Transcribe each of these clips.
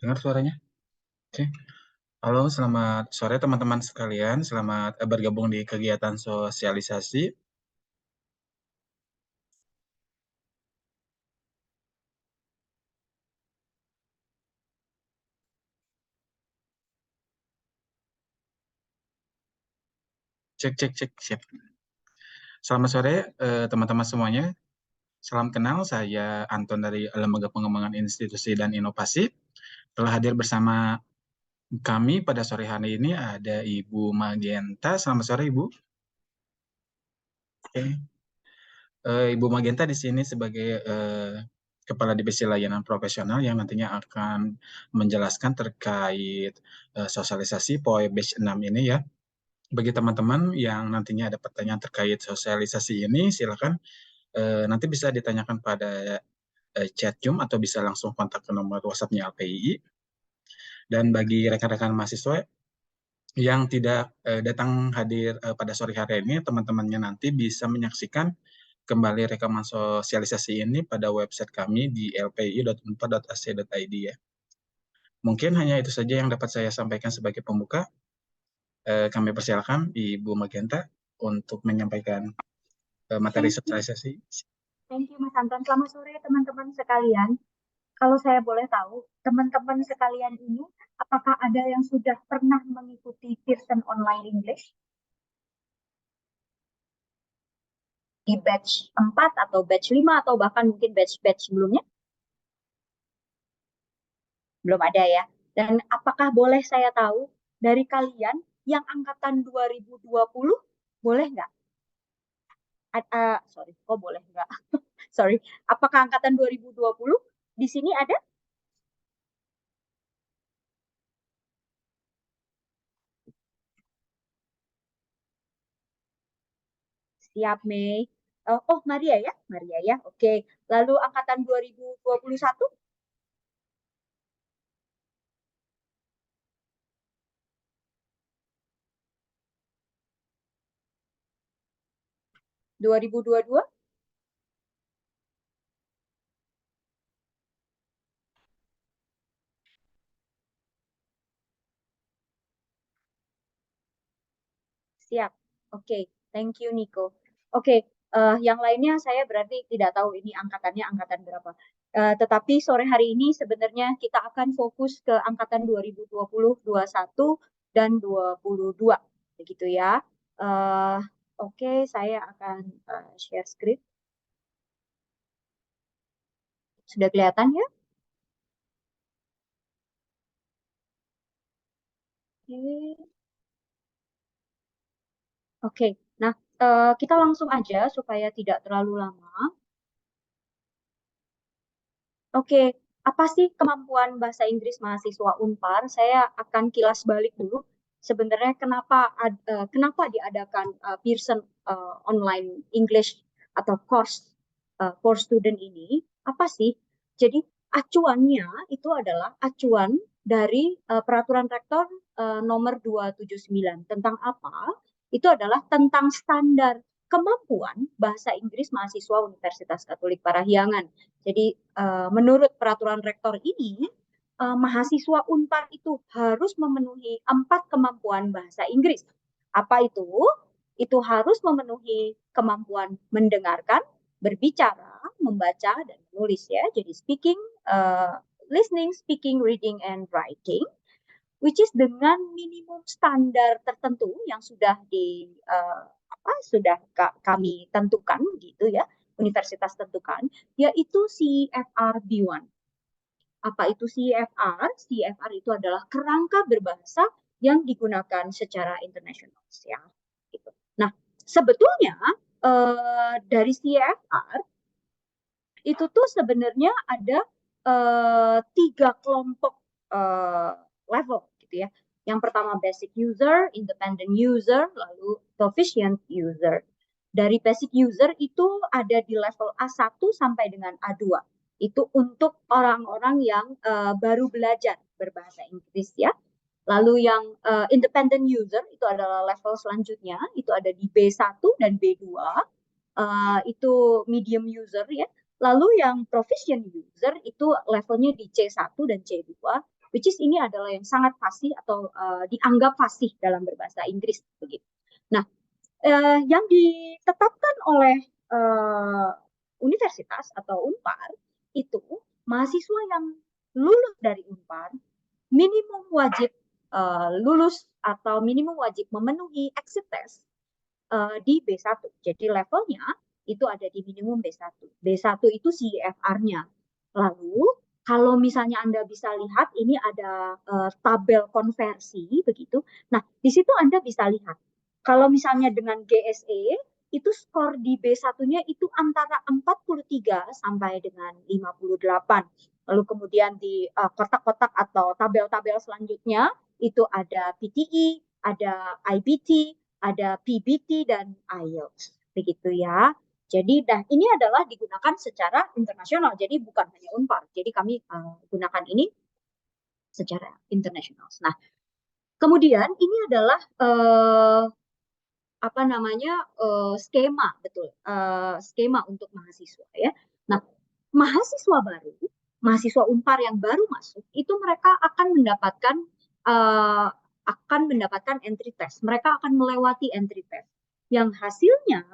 Dengar suaranya? Oke. Halo, selamat sore teman-teman sekalian. Selamat bergabung di kegiatan sosialisasi. Cek, cek, cek. Siap. Selamat sore teman-teman semuanya. Salam kenal, saya Anton dari Lembaga Pengembangan Institusi dan Inovasi. Telah hadir bersama kami pada sore hari ini ada Ibu Magenta. Selamat sore, Ibu. Oke. Ibu Magenta di sini sebagai Kepala Divisi Layanan Profesional yang nantinya akan menjelaskan terkait sosialisasi POE Batch 6 ini ya. Bagi teman-teman yang nantinya ada pertanyaan terkait sosialisasi ini, silakan nanti bisa ditanyakan pada chat Zoom atau bisa langsung kontak ke nomor WhatsApp-nya LPII. Dan bagi rekan-rekan mahasiswa yang tidak datang hadir pada sore hari ini, teman-temannya nanti bisa menyaksikan kembali rekaman sosialisasi ini pada website kami di lpi.unpad.ac.id ya. Mungkin hanya itu saja yang dapat saya sampaikan sebagai pembuka. Kami persilakan Ibu Magenta untuk menyampaikan materi sosialisasi. Thank you, Mas Anton. Selamat sore, teman-teman sekalian. Kalau saya boleh tahu, teman-teman sekalian ini, apakah ada yang sudah pernah mengikuti Pearson Online English? Di batch 4 atau batch 5 atau bahkan mungkin batch-batch sebelumnya? Belum ada ya. Dan apakah boleh saya tahu dari kalian yang angkatan 2020, boleh nggak? Sorry, kok boleh nggak? Sorry, apakah angkatan 2020 di sini ada? Siap, Mei. Oh, Maria ya? Maria ya, oke. Lalu angkatan 2021? 2022? Siap. Oke, thank you Nico. Oke, yang lainnya saya berarti tidak tahu ini angkatannya angkatan berapa. Tetapi sore hari ini sebenarnya kita akan fokus ke angkatan 2020, 21 dan 22. Begitu ya. Oke, saya akan share script. Sudah kelihatan ya? Oke. Oke, nah kita langsung aja supaya tidak terlalu lama. Oke, apa sih kemampuan bahasa Inggris mahasiswa Unpar? Saya akan kilas balik dulu. Sebenarnya kenapa diadakan Pearson Online English atau course for student ini? Apa sih? Jadi acuannya itu adalah acuan dari Peraturan Rektor nomor 279 tentang apa? Itu adalah tentang standar kemampuan bahasa Inggris mahasiswa Universitas Katolik Parahyangan. Jadi menurut peraturan rektor ini, mahasiswa Unpar itu harus memenuhi 4 kemampuan bahasa Inggris. Apa itu? Itu harus memenuhi kemampuan mendengarkan, berbicara, membaca, dan menulis ya. Jadi listening, speaking, reading, and writing, which is dengan minimum standar tertentu yang sudah kami tentukan gitu ya, universitas tentukan, yaitu CFR B1. Apa itu CFR? CFR itu adalah kerangka berbahasa yang digunakan secara internasional ya. Gitu. Nah, sebetulnya dari CFR itu tuh sebenarnya ada 3 kelompok level gitu ya. Yang pertama basic user, independent user, lalu proficient user. Dari basic user itu ada di level A1 sampai dengan A2. Itu untuk orang-orang yang baru belajar berbahasa Inggris ya. Lalu yang independent user itu adalah level selanjutnya, itu ada di B1 dan B2. Itu medium user ya. Lalu yang proficient user itu levelnya di C1 dan C2. which is ini adalah yang sangat fasih atau dianggap fasih dalam berbahasa Inggris begitu. Nah, yang ditetapkan oleh universitas atau Unpar itu mahasiswa yang lulus dari Unpar minimum wajib lulus atau minimum wajib memenuhi exit test di B1. Jadi levelnya itu ada di minimum B1. B1 itu CEFR-nya. Lalu kalau misalnya Anda bisa lihat ini ada tabel konversi begitu. Nah, di situ Anda bisa lihat kalau misalnya dengan GSE itu skor di B1-nya itu antara 43 sampai dengan 58. Lalu kemudian di kotak-kotak atau tabel-tabel selanjutnya itu ada PTE, ada IBT, ada PBT dan IELTS. Begitu ya. Jadi ini adalah digunakan secara internasional. Jadi bukan hanya Unpar. Jadi kami gunakan ini secara internasional. Nah, kemudian ini adalah skema, betul, skema untuk mahasiswa ya. Nah, mahasiswa baru, mahasiswa Unpar yang baru masuk itu mereka akan mendapatkan entry test. Mereka akan melewati entry test yang hasilnya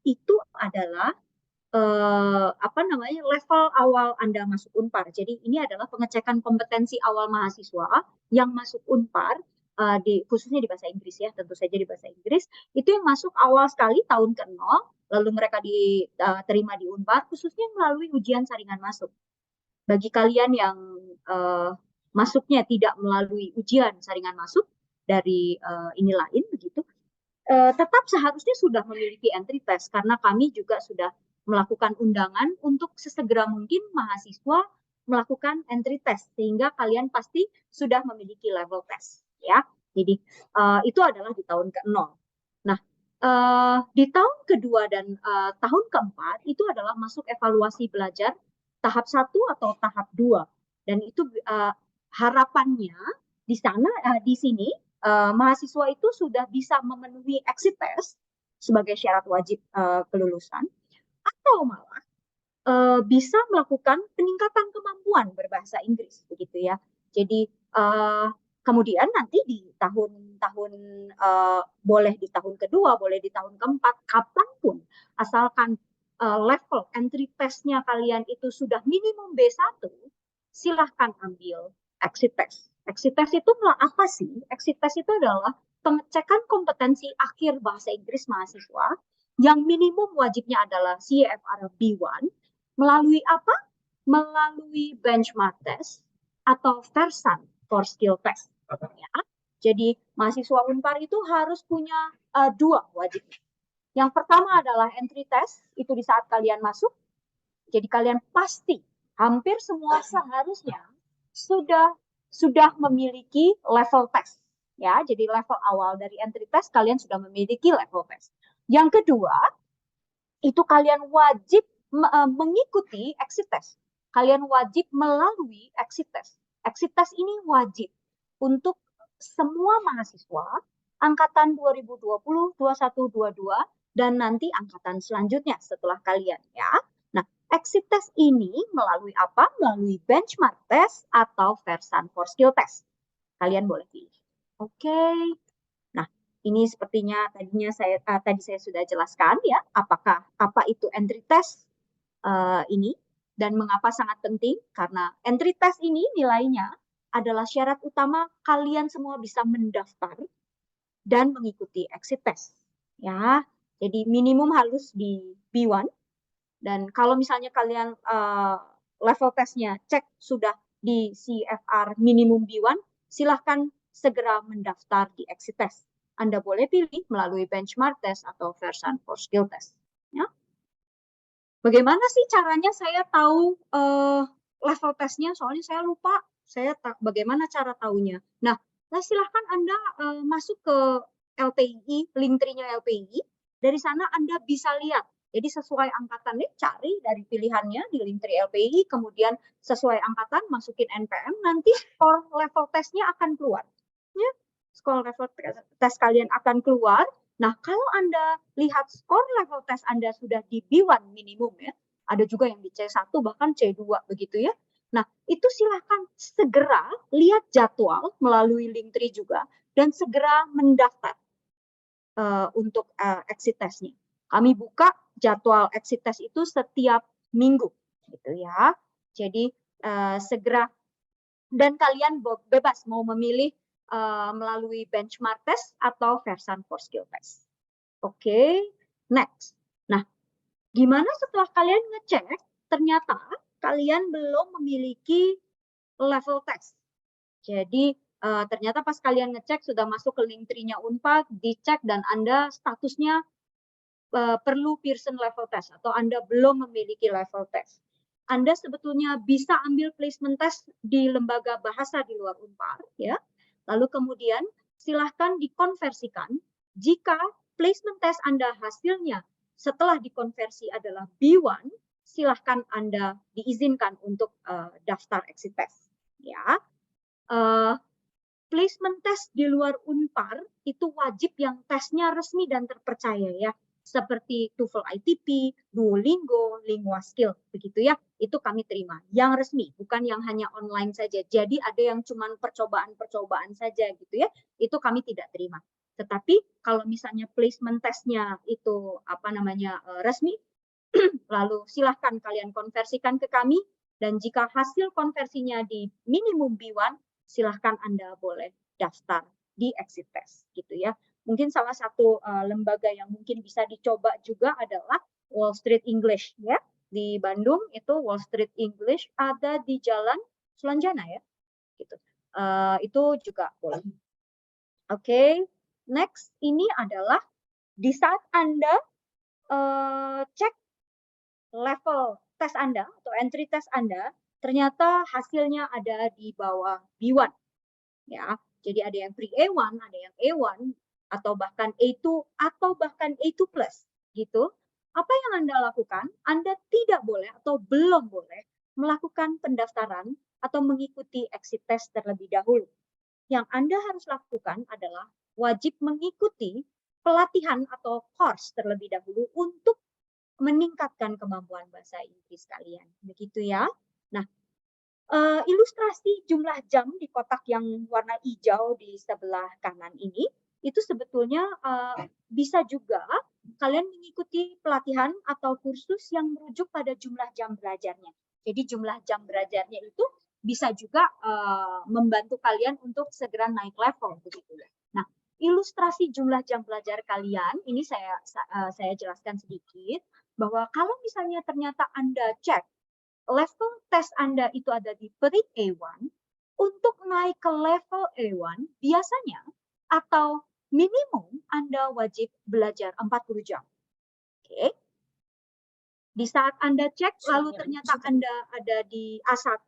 itu adalah level awal Anda masuk Unpar. Jadi ini adalah pengecekan kompetensi awal mahasiswa yang masuk Unpar khususnya di bahasa Inggris ya, tentu saja di bahasa Inggris itu yang masuk awal sekali tahun ke-0, lalu mereka diterima di Unpar khususnya melalui ujian saringan masuk. Bagi kalian yang masuknya tidak melalui ujian saringan masuk dari ini lain begitu, tetap seharusnya sudah memiliki entry test karena kami juga sudah melakukan undangan untuk sesegera mungkin mahasiswa melakukan entry test sehingga kalian pasti sudah memiliki level test ya. Jadi itu adalah di tahun ke-0. Nah, di tahun kedua dan tahun keempat itu adalah masuk evaluasi belajar tahap 1 atau tahap 2 dan itu harapannya di sana di sini mahasiswa itu sudah bisa memenuhi exit test sebagai syarat wajib kelulusan atau malah bisa melakukan peningkatan kemampuan berbahasa Inggris begitu ya. Jadi kemudian nanti di tahun-tahun boleh di tahun kedua, boleh di tahun keempat, kapanpun asalkan level entry test-nya kalian itu sudah minimum B1, silahkan ambil exit test. Exit test itu apa sih? Exit test itu adalah pengecekan kompetensi akhir bahasa Inggris mahasiswa yang minimum wajibnya adalah CEFR B1 melalui apa? Melalui benchmark test atau Versan for skill test. Ya. Jadi mahasiswa Unpar itu harus punya 2 wajib. Yang pertama adalah entry test, itu di saat kalian masuk. Jadi kalian pasti hampir semua seharusnya sudah memiliki level test. Ya, jadi level awal dari entry test kalian sudah memiliki level test. Yang kedua, itu kalian wajib mengikuti exit test. Kalian wajib melalui exit test. Exit test ini wajib untuk semua mahasiswa angkatan 2020, 21, 22 dan nanti angkatan selanjutnya setelah kalian ya. Nah, exit test ini melalui apa? Melalui benchmark test atau Versan for skill test. Kalian boleh pilih. Oke. Nah, ini sepertinya tadi saya sudah jelaskan ya, apa itu entry test ini dan mengapa sangat penting karena entry test ini nilainya adalah syarat utama kalian semua bisa mendaftar dan mengikuti exit test ya. Jadi minimum harus di B1 dan kalau misalnya kalian level testnya cek sudah di CFR minimum B1, silahkan segera mendaftar di exit test. Anda boleh pilih melalui benchmark test atau Versan for skill test. Ya. Bagaimana sih caranya saya tahu level testnya? Soalnya saya lupa. Bagaimana cara tahunya? Nah, silahkan Anda masuk ke LPI, link tree-nya LPI. Dari sana Anda bisa lihat. Jadi sesuai angkatan nih, cari dari pilihannya di link tree LPI, kemudian sesuai angkatan masukin NPM, nanti skor level testnya akan keluar. Ya, skor level tes kalian akan keluar. Nah, kalau Anda lihat skor level tes Anda sudah di B1 minimum ya, ada juga yang di C1 bahkan C2 begitu ya. Nah, itu silahkan segera lihat jadwal melalui Linktree juga dan segera mendaftar untuk exit testnya. Kami buka jadwal exit test itu setiap minggu, gitu ya. Jadi segera, dan kalian bebas mau memilih melalui benchmark test atau Versan for skill test. Oke, next. Nah, gimana setelah kalian ngecek ternyata kalian belum memiliki level test? Jadi ternyata pas kalian ngecek sudah masuk ke Linktree-nya Unpad, dicek dan Anda statusnya perlu Pearson level test atau Anda belum memiliki level test. Anda sebetulnya bisa ambil placement test di lembaga bahasa di luar Unpar, ya. Lalu kemudian silahkan dikonversikan. Jika placement test Anda hasilnya setelah dikonversi adalah B1, silahkan Anda diizinkan untuk daftar exit test, ya. Placement test di luar Unpar itu wajib yang tesnya resmi dan terpercaya, ya. Seperti TOEFL ITP, Duolingo, Lingua Skill, begitu ya. Itu kami terima. Yang resmi, bukan yang hanya online saja. Jadi ada yang cuma percobaan-percobaan saja gitu ya. Itu kami tidak terima. Tetapi kalau misalnya placement testnya itu resmi, lalu silahkan kalian konversikan ke kami, dan jika hasil konversinya di minimum B1, silahkan Anda boleh daftar di exit test gitu ya. Mungkin salah satu lembaga yang mungkin bisa dicoba juga adalah Wall Street English, ya. Di Bandung itu Wall Street English ada di Jalan Sulanjana, ya. Gitu. Itu juga boleh. Oke, next ini adalah di saat Anda cek level tes Anda atau entry test Anda, ternyata hasilnya ada di bawah B1. Ya, jadi ada yang pre-A1, ada yang A1, atau bahkan A2, atau bahkan A2 plus, gitu. Apa yang Anda lakukan? Anda tidak boleh atau belum boleh melakukan pendaftaran atau mengikuti exit test terlebih dahulu. Yang Anda harus lakukan adalah wajib mengikuti pelatihan atau course terlebih dahulu untuk meningkatkan kemampuan bahasa Inggris kalian. Begitu ya. Nah, ilustrasi jumlah jam di kotak yang warna hijau di sebelah kanan ini, itu sebetulnya bisa juga kalian mengikuti pelatihan atau kursus yang merujuk pada jumlah jam belajarnya. Jadi jumlah jam belajarnya itu bisa juga membantu kalian untuk segera naik level, begitu ya. Nah, ilustrasi jumlah jam belajar kalian ini saya jelaskan sedikit, bahwa kalau misalnya ternyata Anda cek level tes Anda itu ada di pre-A1, untuk naik ke level A1 biasanya atau minimum Anda wajib belajar 40 jam. Oke. Di saat Anda cek lalu ternyata Anda ada di A1,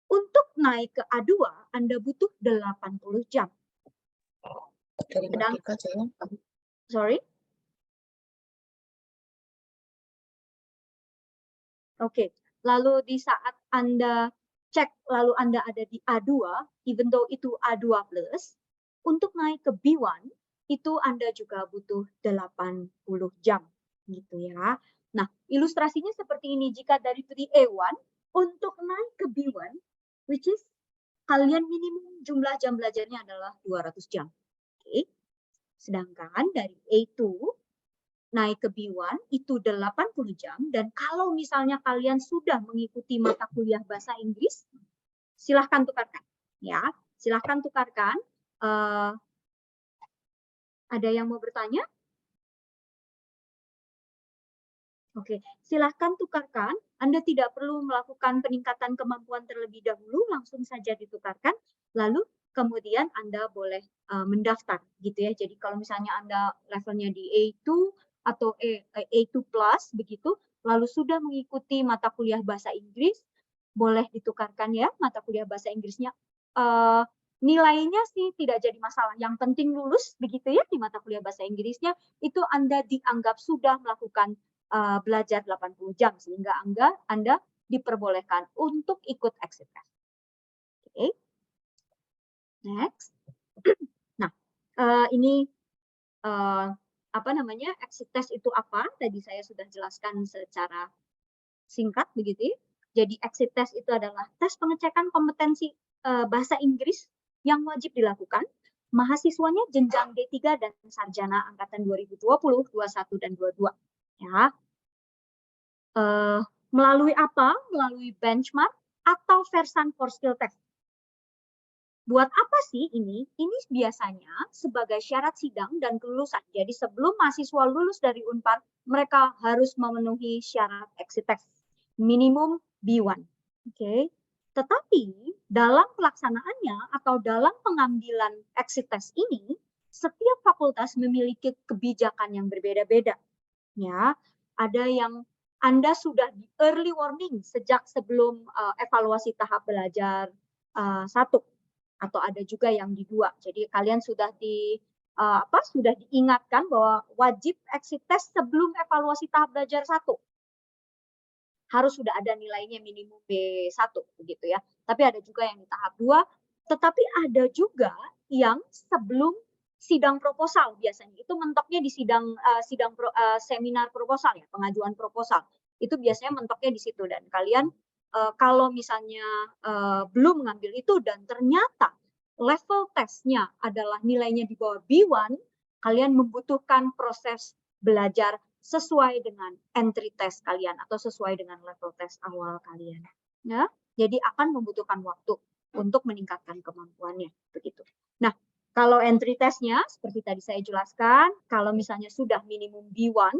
untuk naik ke A2 Anda butuh 80 jam. Sorry? Oke. Lalu di saat Anda cek lalu Anda ada di A2, even though itu A2 plus, untuk naik ke B1 itu Anda juga butuh 80 jam gitu ya. Nah, ilustrasinya seperti ini. Jika dari 3A1 untuk naik ke B1, which is kalian minimum jumlah jam belajarnya adalah 200 jam. Oke. Sedangkan dari A2 naik ke B1 itu 80 jam, dan kalau misalnya kalian sudah mengikuti mata kuliah bahasa Inggris, silahkan tukarkan, ya, silahkan tukarkan. Ada yang mau bertanya? Oke, silahkan tukarkan. Anda tidak perlu melakukan peningkatan kemampuan terlebih dahulu, langsung saja ditukarkan, lalu kemudian Anda boleh mendaftar, gitu ya. Jadi kalau misalnya Anda levelnya di A2 atau A2 plus begitu, lalu sudah mengikuti mata kuliah bahasa Inggris, boleh ditukarkan ya mata kuliah bahasa Inggrisnya. Nilainya sih tidak jadi masalah. Yang penting lulus begitu ya di mata kuliah bahasa Inggrisnya, itu Anda dianggap sudah melakukan belajar 80 jam sehingga Anda diperbolehkan untuk ikut exit test. Oke. Next. Nah, ini exit test itu apa? Tadi saya sudah jelaskan secara singkat begitu. Jadi exit test itu adalah tes pengecekan kompetensi bahasa Inggris yang wajib dilakukan mahasiswanya jenjang D3 dan sarjana angkatan 2020, 21 dan 22. Ya. Melalui apa? Melalui benchmark atau Versan for Skill Test. Buat apa sih ini? Ini biasanya sebagai syarat sidang dan kelulusan. Jadi sebelum mahasiswa lulus dari Unpar, mereka harus memenuhi syarat exit test. Minimum B1. Oke. Tetapi dalam pelaksanaannya atau dalam pengambilan exit test ini, setiap fakultas memiliki kebijakan yang berbeda-beda. Ya, ada yang Anda sudah di early warning sejak sebelum evaluasi tahap belajar 1, atau ada juga yang di 2. Jadi kalian sudah sudah diingatkan bahwa wajib exit test sebelum evaluasi tahap belajar 1. Harus sudah ada nilainya minimum B1 begitu ya. Tapi ada juga yang di tahap 2, tetapi ada juga yang sebelum sidang proposal biasanya. Itu mentoknya di seminar proposal ya, pengajuan proposal. Itu biasanya mentoknya di situ, dan kalian kalau misalnya belum mengambil itu dan ternyata level tesnya adalah nilainya di bawah B1, kalian membutuhkan proses belajar sesuai dengan entry test kalian atau sesuai dengan level test awal kalian. Ya, jadi akan membutuhkan waktu untuk meningkatkan kemampuannya begitu. Nah, kalau entry testnya seperti tadi saya jelaskan, kalau misalnya sudah minimum B1,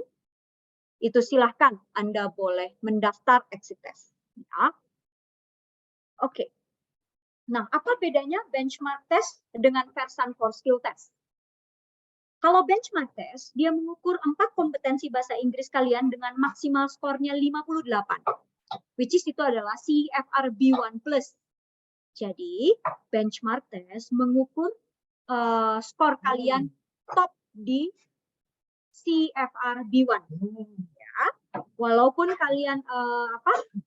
itu silahkan Anda boleh mendaftar exit test. Ya. Oke. Nah, apa bedanya benchmark test dengan Versan for Skill Test? Kalau benchmark test, dia mengukur 4 kompetensi bahasa Inggris kalian dengan maksimal skornya 58. Which is itu adalah CEFR B1+. Jadi, benchmark test mengukur skor kalian top di CEFR B1. Ya. Walaupun kalian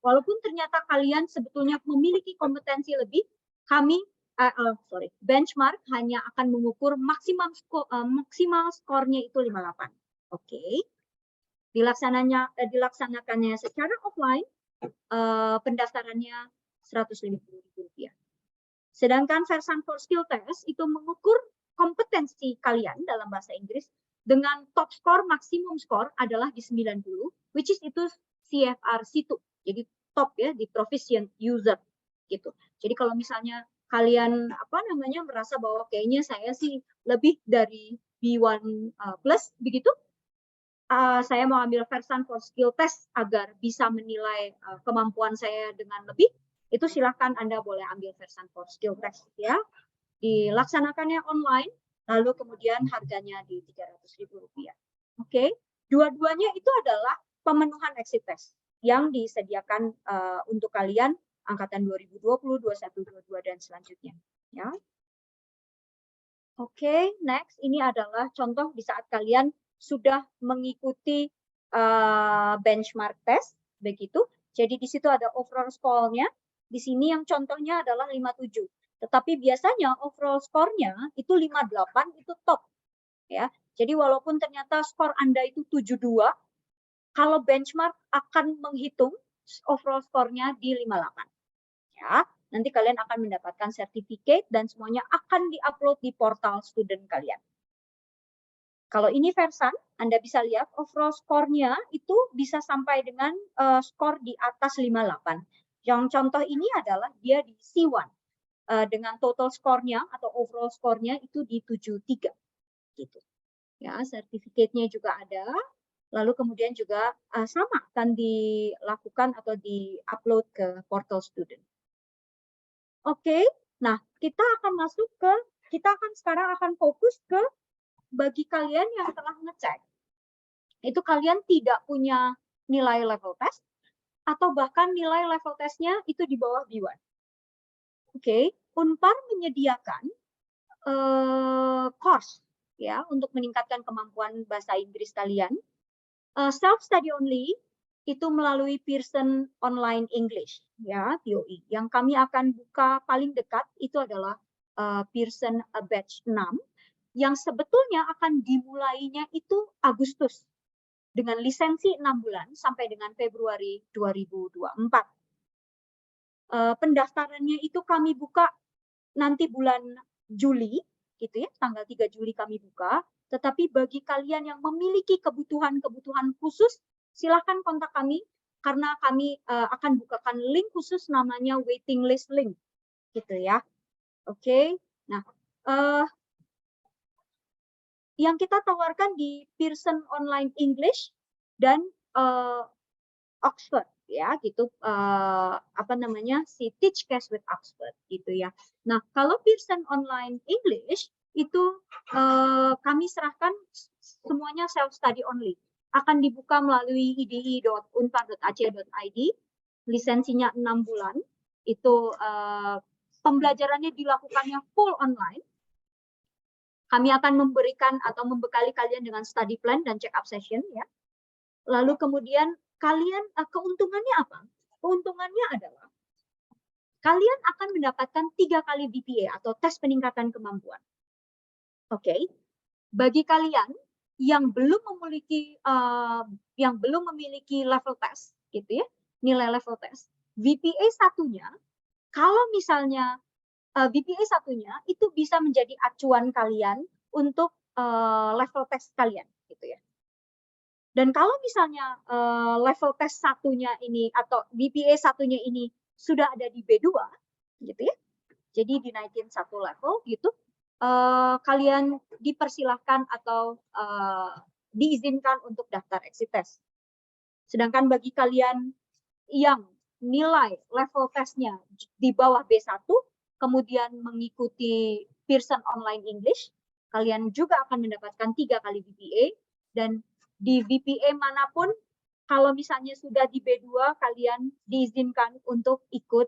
walaupun ternyata kalian sebetulnya memiliki kompetensi lebih, benchmark hanya akan mengukur maksimal skornya itu 58. Oke. Dilaksanakannya secara offline, pendaftarannya Rp150.000. Sedangkan Versan for Skill Test itu mengukur kompetensi kalian dalam bahasa Inggris dengan top skor, maksimum skor adalah di 90, which is itu CFR situ. Jadi top ya, di proficient user gitu. Jadi kalau misalnya kalian merasa bahwa kayaknya saya sih lebih dari B1 plus begitu, saya mau ambil Versan for Skill Test agar bisa menilai kemampuan saya dengan lebih, itu silahkan Anda boleh ambil Versan for Skill Test ya. Dilaksanakannya online, lalu kemudian harganya di Rp300.000. Oke, dua-duanya itu adalah pemenuhan exit test yang disediakan untuk kalian angkatan 2020, 21, 22 dan selanjutnya. Ya. Oke, next ini adalah contoh di saat kalian sudah mengikuti benchmark test begitu. Jadi di situ ada overall score-nya. Di sini yang contohnya adalah 57. Tetapi biasanya overall score-nya itu 58, itu top. Ya. Jadi walaupun ternyata skor Anda itu 72, kalau benchmark akan menghitung overall score-nya di 58. Ya, nanti kalian akan mendapatkan sertifikat dan semuanya akan diupload di portal student kalian. Kalau ini Versan, Anda bisa lihat overall score-nya itu bisa sampai dengan skor di atas 58. Yang contoh ini adalah dia di C1 dengan total score-nya atau overall score-nya itu di 73 gitu. Ya, sertifikatnya juga ada. Lalu kemudian juga sama akan dilakukan atau di-upload ke portal student. Oke, nah kita akan sekarang akan fokus ke bagi kalian yang telah ngecek, itu kalian tidak punya nilai level test, atau bahkan nilai level testnya itu di bawah B1. Oke, Unpar menyediakan course ya untuk meningkatkan kemampuan bahasa Inggris kalian. Self study only itu melalui Pearson Online English ya, POE. Yang kami akan buka paling dekat itu adalah Pearson batch 6 yang sebetulnya akan dimulainya itu Agustus dengan lisensi 6 bulan sampai dengan Februari 2024. pendaftarannya itu kami buka nanti bulan Juli, gitu ya, tanggal 3 Juli kami buka. Tetapi bagi kalian yang memiliki kebutuhan-kebutuhan khusus, silahkan kontak kami karena kami akan bukakan link khusus namanya waiting list link, gitu ya. Oke, nah yang kita tawarkan di Pearson Online English dan Oxford ya gitu apa namanya si Teach Case with Oxford gitu ya. Nah kalau Pearson Online English itu kami serahkan semuanya self study only, akan dibuka melalui idi.unpar.ac.id, lisensinya 6 bulan, itu pembelajarannya dilakukannya full online. Kami akan memberikan atau membekali kalian dengan study plan dan check up session ya. Lalu kemudian kalian keuntungannya apa? Keuntungannya adalah kalian akan mendapatkan 3 kali BPA atau tes peningkatan kemampuan. Oke. Bagi kalian yang belum memiliki level test gitu ya, nilai level test, VPA satunya kalau misalnya VPA satunya itu bisa menjadi acuan kalian untuk level test kalian gitu ya. Dan kalau misalnya level tes satunya ini atau VPA satunya ini sudah ada di B2 gitu ya. Jadi dinaikin satu level gitu, kalian dipersilahkan atau diizinkan untuk daftar exit test. Sedangkan bagi kalian yang nilai level tesnya di bawah B1 kemudian mengikuti Pearson Online English, kalian juga akan mendapatkan 3 kali VPA, dan di VPA manapun kalau misalnya sudah di B2 kalian diizinkan untuk ikut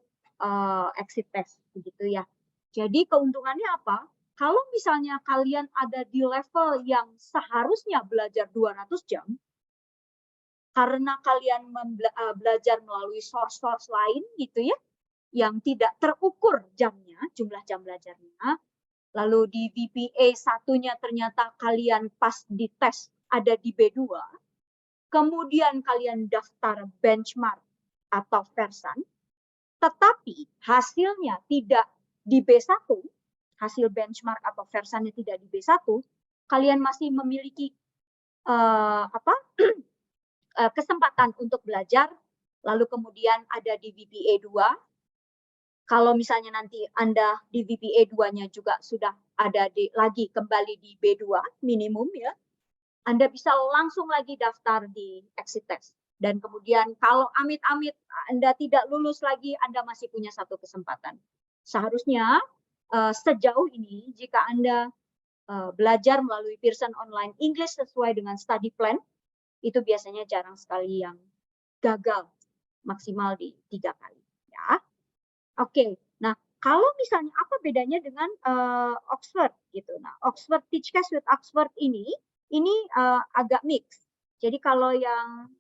exit test begitu ya. Jadi keuntungannya apa? Kalau misalnya kalian ada di level yang seharusnya belajar 200 jam, karena kalian belajar melalui source-source lain gitu ya, yang tidak terukur jamnya, jumlah jam belajarnya, lalu di VPA satunya ternyata kalian pas di tes ada di B2, kemudian kalian daftar benchmark atau versan, tetapi hasilnya tidak di B1, hasil benchmark atau versannya tidak di B1, kalian masih memiliki kesempatan untuk belajar, lalu kemudian ada di VPA 2. Kalau misalnya nanti Anda di VPA 2-nya juga sudah ada lagi kembali di B2 minimum ya, Anda bisa langsung lagi daftar di exit test. Dan kemudian kalau amit-amit Anda tidak lulus lagi, Anda masih punya satu kesempatan. Seharusnya sejauh ini jika Anda belajar melalui Pearson Online English sesuai dengan study plan, itu biasanya jarang sekali yang gagal, maksimal di 3 kali ya. Oke, nah kalau misalnya apa bedanya dengan Oxford gitu. Nah, Oxford Teach Case with Oxford ini agak mix. Jadi kalau yang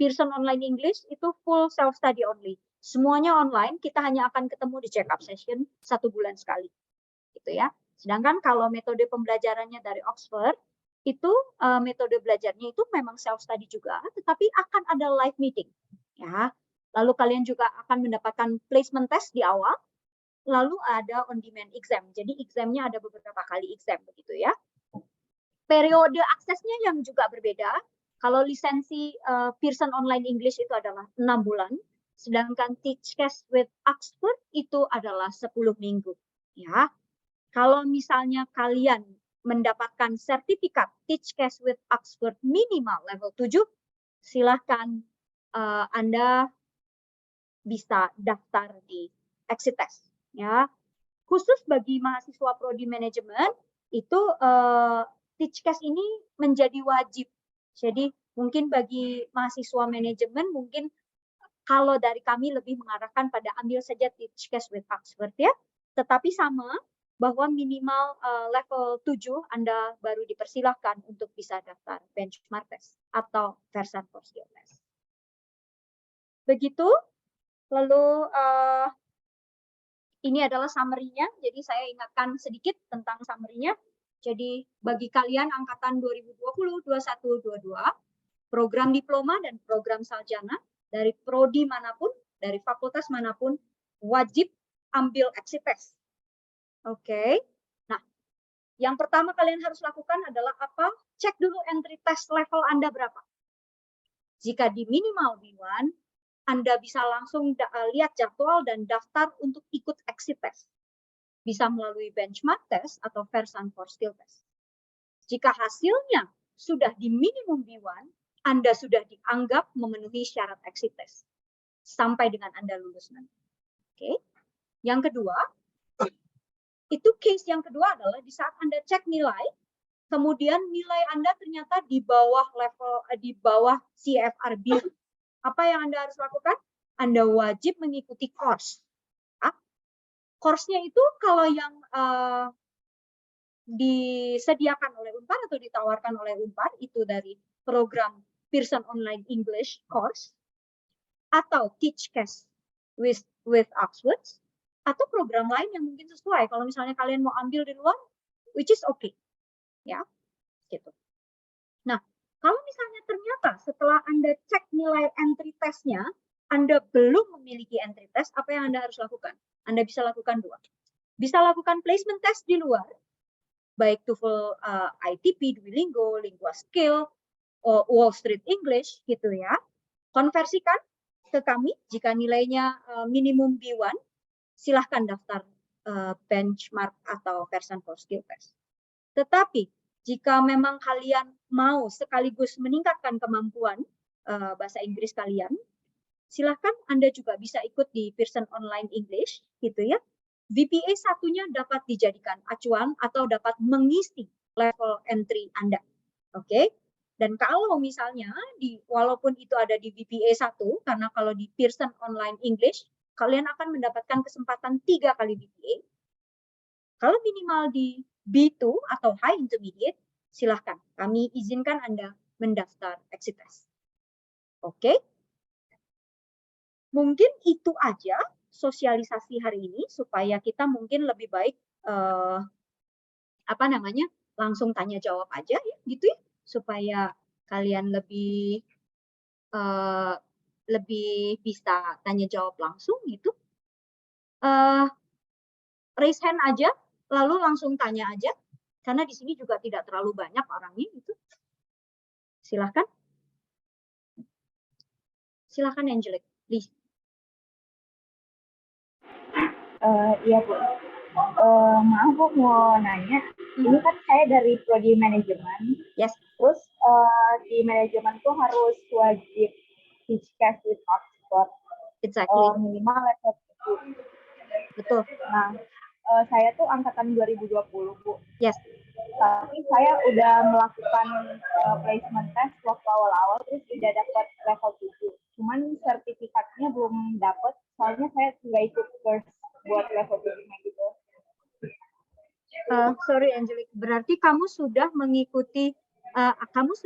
Pearson Online English itu full self study only. Semuanya online, kita hanya akan ketemu di check up session 1 bulan sekali. Gitu ya. Sedangkan kalau metode pembelajarannya dari Oxford itu metode belajarnya itu memang self study juga, tetapi akan ada live meeting ya. Lalu kalian juga akan mendapatkan placement test di awal, lalu ada on demand exam. Jadi examnya ada beberapa kali exam begitu ya. Periode aksesnya yang juga berbeda. Kalau lisensi Pearson Online English itu adalah 6 bulan, sedangkan Teach Case with Oxford itu adalah 10 minggu ya. Kalau misalnya kalian mendapatkan sertifikat Teach Case with Oxford minimal level 7, silahkan Anda bisa daftar di exit test ya. Khusus bagi mahasiswa prodi manajemen itu Teach Case ini menjadi wajib. Jadi mungkin bagi mahasiswa manajemen mungkin kalau dari kami lebih mengarahkan pada ambil saja Teach Case with Oxford ya. Tetapi sama bahwa minimal level 7 Anda baru dipersilahkan untuk bisa daftar benchmark test atau versan for skill test. Begitu. Lalu ini adalah summary-nya. Jadi saya ingatkan sedikit tentang summary-nya. Jadi bagi kalian angkatan 2020, 21, 22, program diploma dan program sarjana dari prodi manapun, dari fakultas manapun, wajib ambil exit test. Oke. Nah, yang pertama kalian harus lakukan adalah apa? Cek dulu entry test level Anda berapa. Jika di minimal B1, Anda bisa langsung lihat jadwal dan daftar untuk ikut exit test. Bisa melalui benchmark test atau Versan for Skill test. Jika hasilnya sudah di minimum B1, Anda sudah dianggap memenuhi syarat exit test. Sampai dengan Anda lulus nanti. Oke. Yang kedua, itu case yang kedua adalah di saat Anda cek nilai, kemudian nilai Anda ternyata di bawah CFR biru. Apa yang Anda harus lakukan? Anda wajib mengikuti course. Course-nya itu kalau yang disediakan oleh Unpar atau ditawarkan oleh Unpar itu dari program Pearson Online English Course atau Teach Case with Oxford atau program lain yang mungkin sesuai. Kalau misalnya kalian mau ambil di luar, which is okay, ya, gitu. Nah, kalau misalnya ternyata setelah Anda cek nilai entry test-nya, Anda belum memiliki entry test, apa yang Anda harus lakukan? Anda bisa lakukan dua. Bisa lakukan placement test di luar, baik TOEFL ITP, Duolingo, LinguaSkill, Wall Street English, gitu ya. Konversikan ke kami, jika nilainya minimum B1, silahkan daftar benchmark atau Versan for Skill Test. Tetapi, jika memang kalian mau sekaligus meningkatkan kemampuan bahasa Inggris kalian, silahkan Anda juga bisa ikut di Pearson Online English, gitu ya. VPA satunya dapat dijadikan acuan atau dapat mengisi level entry Anda. Oke? Dan kalau misalnya, walaupun itu ada di VPA 1, karena kalau di Pearson Online English, kalian akan mendapatkan kesempatan 3 kali VPA. Kalau minimal di B2 atau High Intermediate, silahkan. Kami izinkan Anda mendaftar exit test. Oke? Mungkin itu aja sosialisasi hari ini supaya kita mungkin lebih baik langsung tanya jawab aja ya gitu ya, supaya kalian lebih bisa tanya jawab langsung gitu. Raise hand aja, lalu langsung tanya aja, karena di sini juga tidak terlalu banyak orangnya gitu. Silahkan. Silahkan Angelic, please. Iya Bu, maaf Bu mau nanya, ini kan saya dari prodi manajemen, Yes. Terus di manajemen tuh harus wajib teach case with Oxford, Exactly. minimal level 7. Betul. Nah, saya tuh angkatan 2020 Bu. Yes. Tapi saya udah melakukan placement test waktu awal-awal, terus udah dapat level 7. Cuman sertifikatnya belum dapat, soalnya saya nggak ikut course buat level 7-nya gitu. Sorry Angelic, berarti kamu sudah mengikuti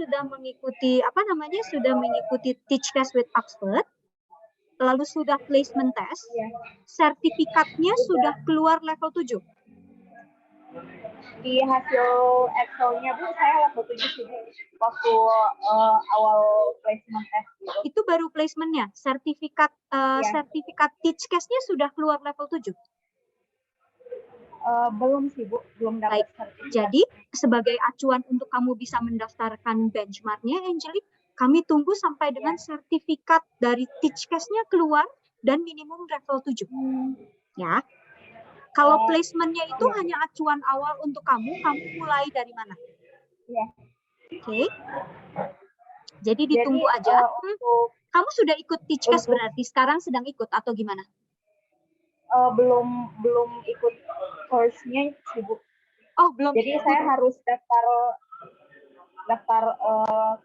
sudah mengikuti Teach Case with Oxford, lalu sudah placement test, sertifikatnya sudah keluar level 7. Di hasil Excel-nya Bu, saya level 7 sih waktu awal placement test gitu. Itu baru placementnya, sertifikat Teach Case-nya sudah keluar level 7. Belum sih Bu, belum dapat sertifikat. Jadi sebagai acuan untuk kamu bisa mendaftarkan benchmark-nya Angelic, kami tunggu sampai dengan sertifikat dari Teach Case-nya keluar dan minimum level 7. Ya. Kalau placement-nya itu hanya acuan awal untuk kamu mulai dari mana? Iya. Oke. Jadi ditunggu aja. Kamu sudah ikut Teach Case berarti sekarang sedang ikut atau gimana? Belum ikut course-nya sih Bu. Oh, belum. Jadi saya harus daftar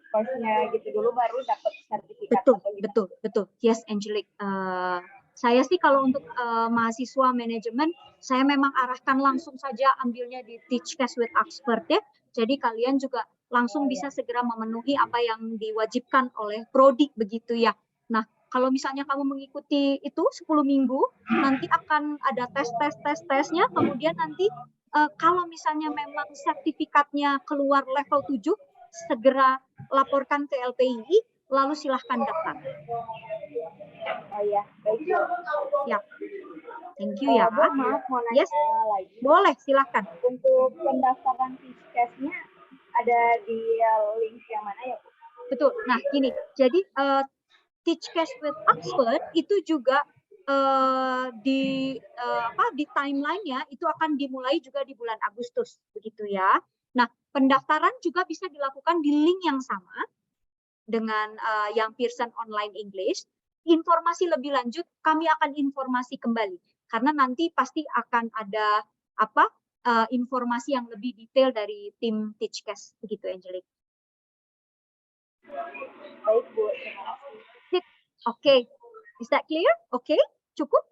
course-nya gitu dulu baru dapat sertifikat. Betul. Yes, Angelic. Saya sih kalau untuk mahasiswa manajemen, saya memang arahkan langsung saja ambilnya di Teach Case with Oxford ya. Jadi kalian juga langsung bisa segera memenuhi apa yang diwajibkan oleh prodi begitu ya. Nah, kalau misalnya kamu mengikuti itu 10 minggu, nanti akan ada tesnya, kemudian nanti kalau misalnya memang sertifikatnya keluar level 7, segera laporkan ke LPII, lalu silahkan daftar. Oh ya, baik. Ya. Thank you ya. Bu, maaf mau nanya Yes, lagi. boleh, silahkan. Untuk pendaftaran Teachcast-nya ada di link yang mana ya, Bu? Betul. Nah, gini. Jadi Teachcast with Oxford itu juga di timeline-nya itu akan dimulai juga di bulan Agustus, begitu ya. Nah, pendaftaran juga bisa dilakukan di link yang sama dengan yang Pearson Online English. Informasi lebih lanjut kami akan informasi kembali karena nanti pasti akan ada informasi yang lebih detail dari tim Teachcast, begitu Angelique. Baik, Bu. Terima kasih. Oke, is that clear? Oke, cukup?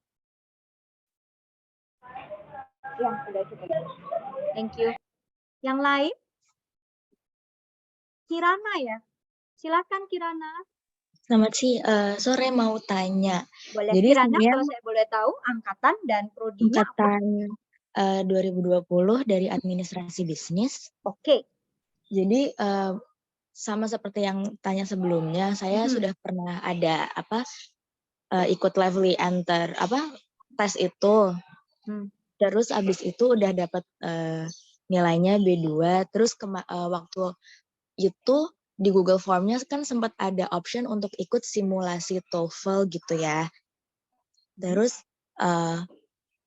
Yang sudah cukup. Thank you. Yang lain? Kirana ya? Silakan Kirana. Selamat sore, mau tanya. Boleh Jadi Kirana, saya kalau saya boleh tahu angkatan dan prodinya apa? angkatan 2020 dari administrasi bisnis. Oke. Jadi sama seperti yang tanya sebelumnya, saya sudah pernah ada ikut Lively Enter tes itu. Terus abis itu udah dapat nilainya B2. Terus waktu itu di Google Form-nya kan sempat ada option untuk ikut simulasi TOEFL gitu ya. Terus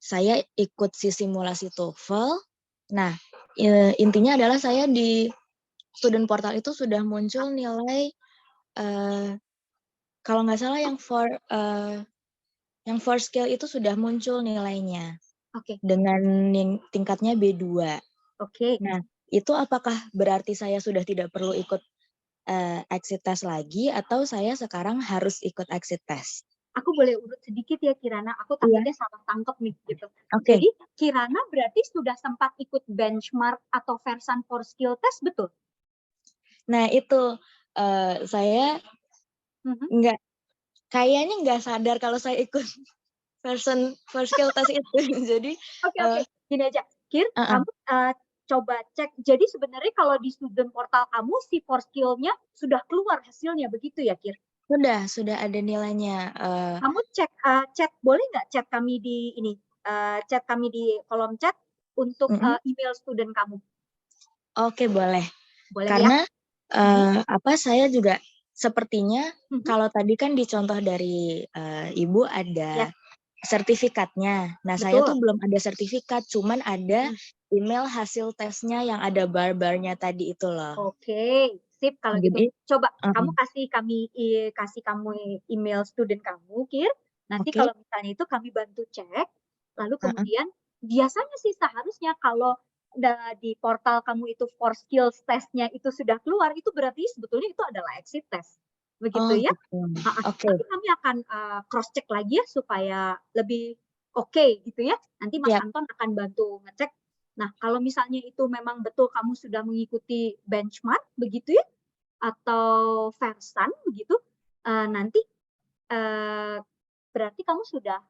saya ikut si simulasi TOEFL. Nah, intinya adalah saya di student portal itu sudah muncul nilai kalau nggak salah yang for skill itu sudah muncul nilainya. Oke. Dengan tingkatnya B2. Oke. Nah, itu apakah berarti saya sudah tidak perlu ikut exit test lagi atau saya sekarang harus ikut exit test? Aku boleh urut sedikit ya Kirana, aku takutnya salah tangkep nih gitu. Okay. Jadi Kirana berarti sudah sempat ikut benchmark atau Versan for skill test, betul? Nah itu saya kayaknya nggak sadar kalau saya ikut Versan for skill test itu. Jadi Oke. Gini aja, Kir, kamu coba cek. Jadi sebenarnya kalau di student portal kamu si for skill-nya sudah keluar hasilnya, begitu ya Kir? Sudah ada nilainya. Kamu chat, boleh nggak chat kami di ini, chat kami di kolom chat untuk email student kamu? Oke, boleh. Boleh karena ya? Saya juga sepertinya kalau tadi kan dicontoh dari Ibu ada sertifikatnya. Nah, saya tuh belum ada sertifikat, cuman ada email hasil tesnya yang ada bar-barnya tadi itu loh. Oke, sip kalau Jadi, gitu. Coba kamu kasih kamu email student kamu, Kir. Nanti kalau misalnya itu kami bantu cek. Lalu kemudian biasanya sih seharusnya kalau di portal kamu itu for skills testnya itu sudah keluar, itu berarti sebetulnya itu adalah exit test. Begitu ya? Oke. Tapi kami akan cross check lagi ya supaya lebih oke gitu ya. Nanti Mas Anton akan bantu ngecek. Nah, kalau misalnya itu memang betul kamu sudah mengikuti benchmark begitu ya, atau Versan begitu, nanti berarti kamu sudah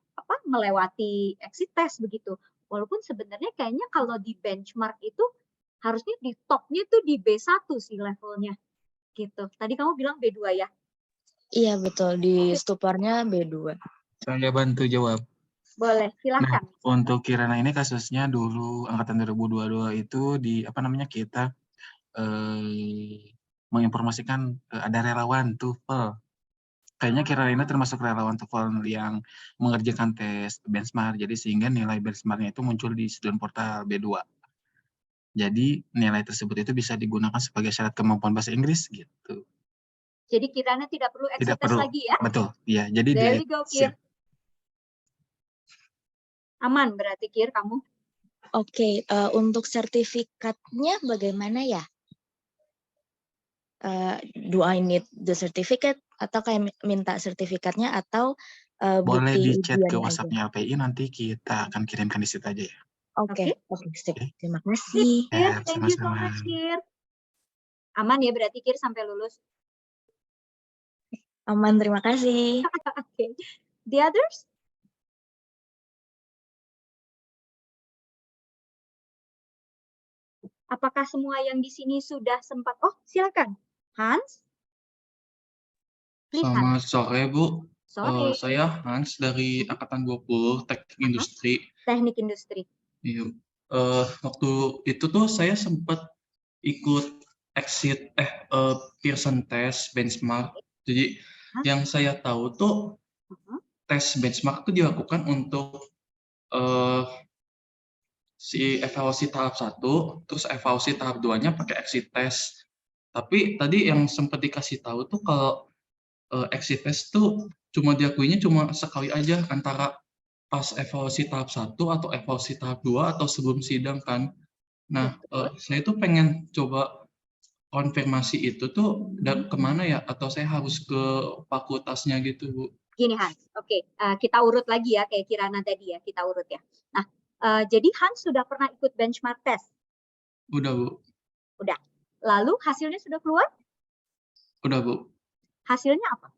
melewati exit test begitu. Walaupun sebenarnya kayaknya kalau di benchmark itu harusnya di topnya itu di B1 sih levelnya gitu. Tadi kamu bilang B2 ya? Iya betul, di stupornya B2. Saya bantu jawab. Boleh, silahkan. Nah, untuk Kirana ini kasusnya dulu angkatan 2022 itu kita menginformasikan ada relawan TOEFL. Kayaknya Kirana ini termasuk relawan TOEFL yang mengerjakan tes benchmark, jadi sehingga nilai benchmarknya itu muncul di student portal B2. Jadi nilai tersebut itu bisa digunakan sebagai syarat kemampuan bahasa Inggris gitu. Jadi Kirana tidak perlu exit Tidak test perlu. lagi ya? Betul, ya. Jadi There you go, Kir. Aman berarti Kir kamu? Oke, untuk sertifikatnya bagaimana ya? Do I need the certificate atau kayak minta sertifikatnya atau boleh bukti di chat ke ujiannya WhatsApp-nya aja? LPI, nanti kita akan kirimkan di situ aja ya. Oke, sip. Terima kasih. Kir, thank you so much Kir. Aman ya berarti Kir sampai lulus? Aman, terima kasih. Okay. The others? Apakah semua yang di sini sudah sempat? Oh, silakan. Hans? Selamat sore, Bu. Sore. Saya Hans dari Angkatan 20 Teknik Industri. Teknik Industri. Iya. Waktu itu tuh saya sempat ikut Pearson test benchmark. Jadi yang saya tahu tuh tes benchmark itu dilakukan untuk si evaluasi tahap 1, terus evaluasi tahap 2-nya pakai exit test. Tapi tadi yang sempat dikasih tahu tuh kalau exit test tuh cuma diakuinya cuma sekali aja antara pas evaluasi tahap 1 atau evaluasi tahap 2 atau sebelum sidang kan. Nah, saya tuh pengen coba konfirmasi itu tuh kemana ya? Atau saya harus ke fakultasnya gitu, Bu? Gini Hans, oke, kita urut lagi ya kayak Kirana tadi ya, kita urut ya. Nah, jadi Hans sudah pernah ikut benchmark test? Udah, Bu. Udah. Lalu hasilnya sudah keluar? Udah, Bu. Hasilnya apa?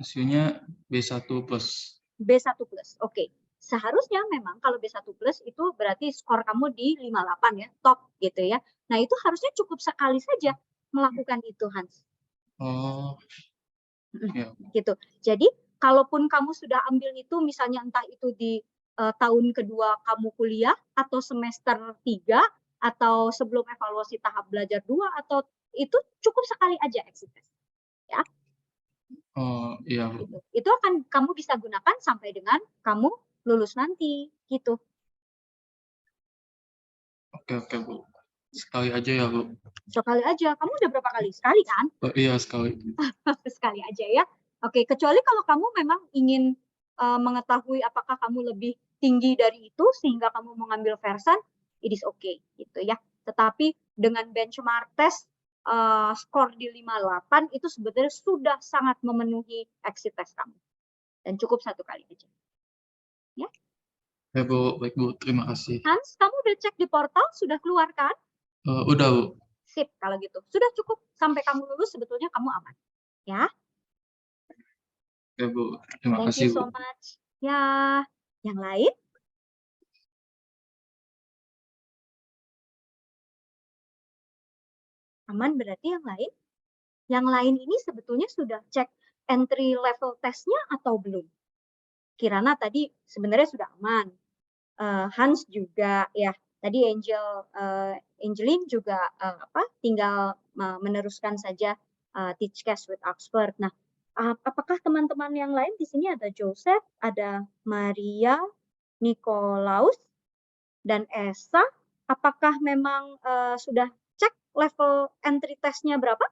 Hasilnya B1+. B1+, oke. Seharusnya memang kalau B1+ itu berarti skor kamu di 58 ya, top gitu ya. Nah, itu harusnya cukup sekali saja melakukan itu, Hans. Oh, ya. Gitu. Jadi, kalaupun kamu sudah ambil itu, misalnya entah itu di tahun kedua kamu kuliah, atau semester 3, atau sebelum evaluasi tahap belajar 2, atau itu cukup sekali aja exit test. Ya. Oh, iya. Gitu. Itu akan kamu bisa gunakan sampai dengan kamu lulus nanti, gitu. Oke, Bu. Sekali aja ya, Bu. Sekali aja. Kamu udah berapa kali? Sekali kan? Oh, iya, sekali. Sekali aja ya. Oke, kecuali kalau kamu memang ingin mengetahui apakah kamu lebih tinggi dari itu sehingga kamu mengambil versan, it is okay gitu ya. Tetapi dengan benchmark test skor di 58 itu sebenarnya sudah sangat memenuhi exit test kamu. Dan cukup satu kali aja. Ya. Ya, Bu. Baik, Bu. Terima kasih. Hans, kamu udah cek di portal? Sudah keluar kan? Udah, Bu. Sip, kalau gitu. Sudah cukup sampai kamu lulus, sebetulnya kamu aman. Ya. Ya, Bu. Terima Thank kasih, you so Bu. much. Ya, yang lain? Aman berarti yang lain? Yang lain ini sebetulnya sudah cek entry level testnya atau belum? Kirana tadi sebenarnya sudah aman. Hans juga ya. Tadi Angeline juga tinggal meneruskan saja Teachcast with Oxford. Nah, apakah teman-teman yang lain di sini ada Joseph, ada Maria, Nikolaus, dan Esa? Apakah memang sudah cek level entry testnya berapa?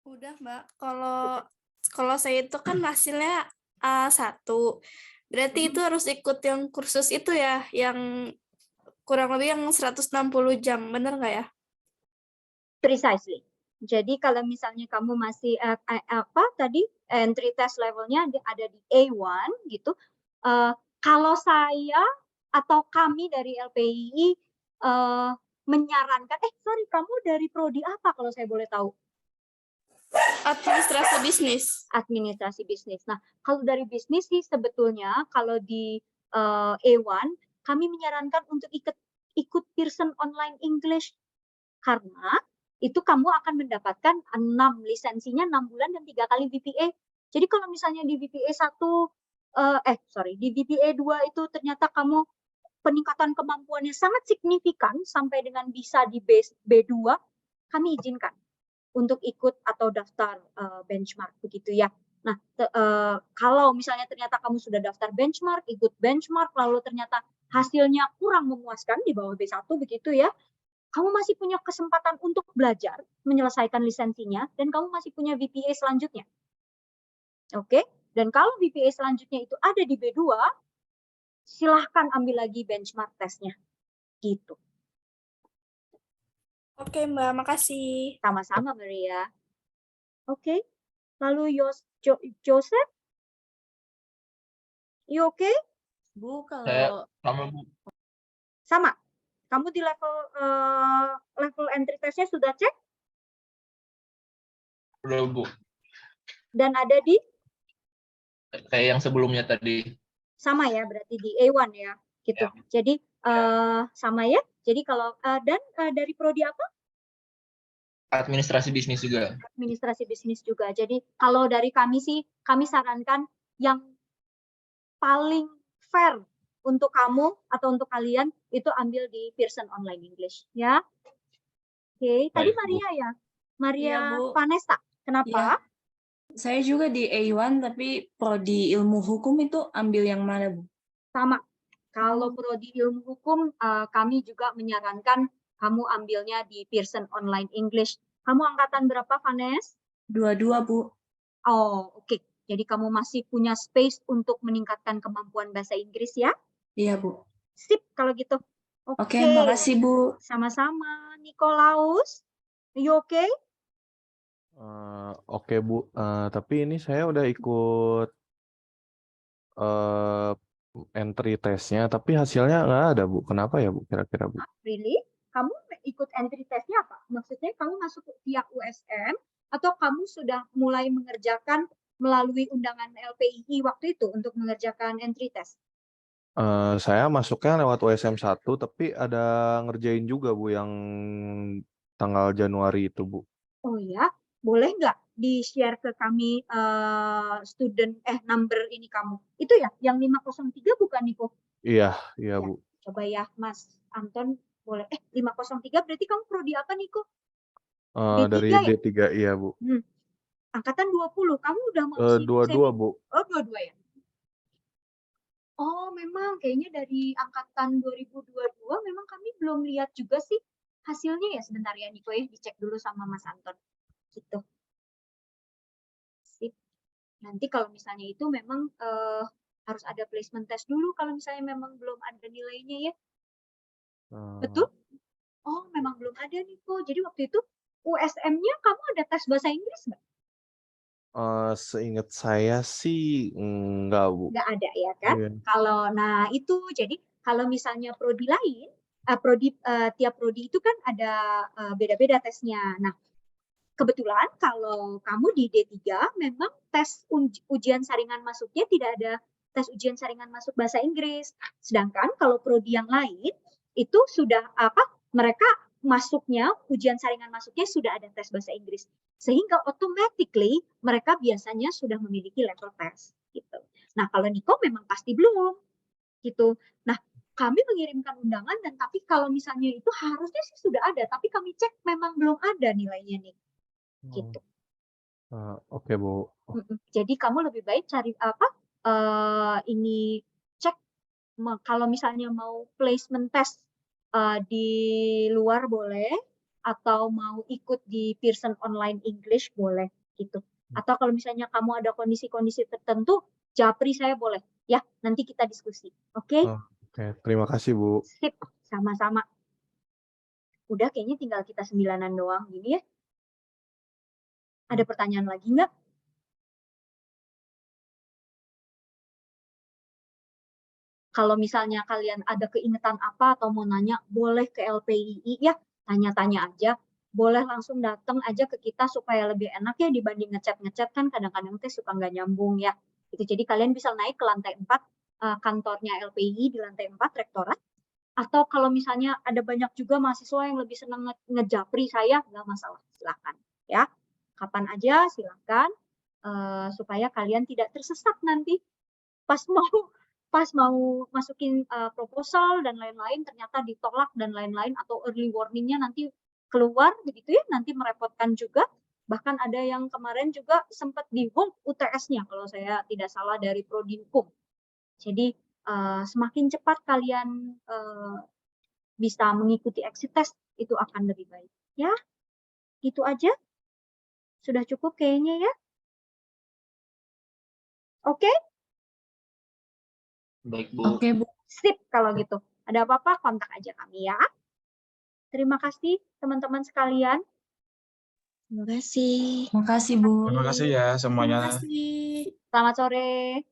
Udah, Mbak. Kalau saya itu kan hasilnya A1. Berarti itu harus ikut yang kursus itu ya, yang kurang lebih yang 160 jam, bener nggak ya? Precisely. Jadi kalau misalnya kamu masih entry test levelnya ada di A1 gitu. Kalau saya atau kami dari LPII menyarankan, kamu dari prodi apa kalau saya boleh tahu? Administrasi bisnis. Administrasi bisnis. Nah, kalau dari bisnis sih sebetulnya kalau di A1 kami menyarankan untuk ikut Pearson Online English karena itu kamu akan mendapatkan 6 lisensinya 6 bulan dan 3 kali VPA. Jadi kalau misalnya di VPA 1 di VPA 2 itu ternyata kamu peningkatan kemampuannya sangat signifikan sampai dengan bisa di B2, kami izinkan untuk ikut atau daftar benchmark begitu ya. Nah, kalau misalnya ternyata kamu sudah daftar benchmark, ikut benchmark, lalu ternyata hasilnya kurang memuaskan di bawah B1 begitu ya, kamu masih punya kesempatan untuk belajar, menyelesaikan lisensinya, dan kamu masih punya VPA selanjutnya. Oke? Dan kalau VPA selanjutnya itu ada di B2, silahkan ambil lagi benchmark testnya. Gitu. Oke, Mbak. Makasih. Sama-sama, Maria. Oke. Lalu Joseph? You okay? Bu, Saya kalau sama, Bu. Sama. Kamu di level entry testnya sudah cek? Udah, Bu. Dan ada di? Kayak yang sebelumnya tadi. Sama ya, berarti di A1 ya. Gitu. Ya. Jadi sama ya. Jadi kalau dari prodi apa? Administrasi bisnis juga. Administrasi bisnis juga. Jadi kalau dari kami sih, kami sarankan yang paling fair untuk kamu atau untuk kalian itu ambil di Pearson Online English, ya. Oke, tadi Baik, Bu. Maria ya, Maria Iya, Bu. Vanessa. Kenapa? Iya. Saya juga di A1, tapi prodi ilmu hukum itu ambil yang mana, Bu? Sama. Kalau prodi ilmu hukum, kami juga menyarankan kamu ambilnya di Pearson Online English. Kamu angkatan berapa, Vanes? 22, Bu. Oh, oke. Jadi kamu masih punya space untuk meningkatkan kemampuan bahasa Inggris ya? Iya, Bu. Sip kalau gitu. Oke, makasih, Bu. Sama-sama. Nikolaus, are you okay? Oke Bu, tapi ini saya udah ikut entry testnya, tapi hasilnya nggak ada Bu. Kenapa ya Bu? Kira-kira Bu? Really? Kamu ikut entry testnya apa? Maksudnya kamu masuk via USM atau kamu sudah mulai mengerjakan melalui undangan LPII waktu itu untuk mengerjakan entry test? Saya masuknya lewat USM 1, tapi ada ngerjain juga Bu yang tanggal Januari itu Bu. Oh ya, boleh nggak di-share ke kami number ini kamu? Itu ya, yang 503 bukan Niko? Iya Ya, Bu. coba ya Mas Anton, boleh. 503 berarti kamu prodi apa Niko? Dari D3 ya? D3 iya Bu. Angkatan 20, kamu udah mau semi? 22 Bu. Oh, 22 ya? Oh, memang kayaknya dari angkatan 2022 memang kami belum lihat juga sih hasilnya ya. Sebentar ya Niko ya, dicek dulu sama Mas Anton. Gitu. Sip. Nanti kalau misalnya itu memang harus ada placement test dulu kalau misalnya memang belum ada nilainya ya. Betul? Oh, memang belum ada Niko. Jadi waktu itu USM-nya kamu ada tes bahasa Inggris nggak? Seingat saya sih enggak Bu. Nggak ada ya kan? Iya. Nah itu jadi kalau misalnya prodi lain, tiap prodi itu kan ada beda-beda tesnya. Nah kebetulan kalau kamu di D3 memang tes ujian saringan masuknya tidak ada tes ujian saringan masuk bahasa Inggris. Sedangkan kalau prodi yang lain itu sudah mereka masuknya ujian saringan masuknya sudah ada tes bahasa Inggris. Sehingga automatically mereka biasanya sudah memiliki level tes gitu. Nah, kalau Niko memang pasti belum gitu. Nah, kami mengirimkan undangan dan tapi kalau misalnya itu harusnya sih sudah ada, tapi kami cek memang belum ada nilainya nih. Gitu. Oke Bu. Jadi kamu lebih baik cari ini cek kalau misalnya mau placement test di luar boleh atau mau ikut di Pearson Online English boleh gitu. Atau kalau misalnya kamu ada kondisi-kondisi tertentu, japri saya boleh. Ya, nanti kita diskusi. Oke? Oke, terima kasih Bu. Sip, sama-sama. Udah kayaknya tinggal kita 9-an doang gini ya. Ada pertanyaan lagi nggak? Kalau misalnya kalian ada keingetan apa atau mau nanya, boleh ke LPII ya, tanya-tanya aja. Boleh langsung datang aja ke kita supaya lebih enak ya dibanding ngechat kan kadang-kadang teh suka nggak nyambung ya. Itu jadi kalian bisa naik ke lantai 4 kantornya LPII di lantai 4 rektorat. Atau kalau misalnya ada banyak juga mahasiswa yang lebih senang ngejapri saya, nggak masalah, silakan ya. Kapan aja silakan supaya kalian tidak tersesat nanti pas mau masukin proposal dan lain-lain ternyata ditolak dan lain-lain atau early warningnya nanti keluar begitu ya, nanti merepotkan juga. Bahkan ada yang kemarin juga sempat di hold UTS-nya kalau saya tidak salah dari prodi hukum. Jadi semakin cepat kalian bisa mengikuti exit test itu akan lebih baik ya. Itu aja. Sudah cukup kayaknya ya. Oke? Baik Bu. Oke Bu. Sip kalau gitu. Ada apa-apa kontak aja kami ya. Terima kasih teman-teman sekalian. Terima kasih. Makasih Bu. Terima kasih ya semuanya. Terima kasih. Selamat sore.